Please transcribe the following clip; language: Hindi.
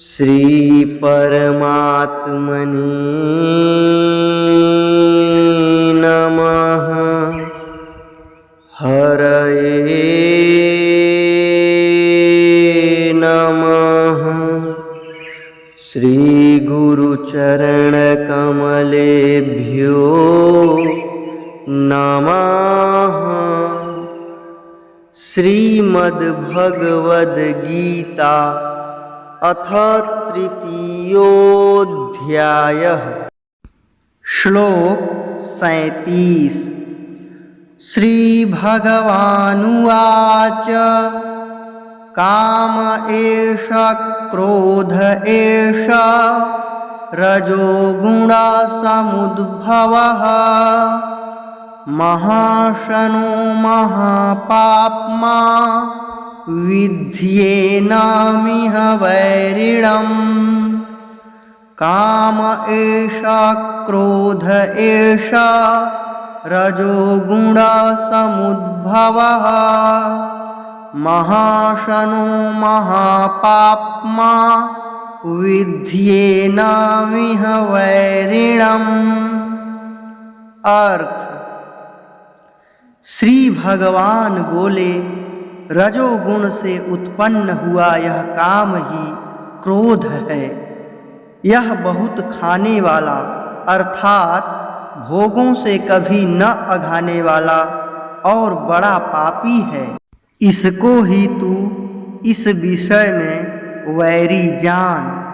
श्री परमात्मने नमः। हरये नमः। श्री गुरुचरण कमलेभ्यो नमः। श्रीमद्भगवद्गीता अथ तृतीयोऽध्यायः। श्लोक 37। श्रीभगवानुवाच काम एष क्रोध एष रजोगुणसमुद्भवः महाशनो महापाप्मा विद्येनामिह वैरिणम्। काम एष क्रोध एष रजोगुणसमुद्भवः महाशनो महापाप्मा विद्येनामिह वैरिणम्। अर्थ: श्री भगवान बोले, रजोगुण से उत्पन्न हुआ यह काम ही क्रोध है। यह बहुत खाने वाला अर्थात भोगों से कभी न अघाने वाला और बड़ा पापी है। इसको ही तू इस विषय में वैरी जान।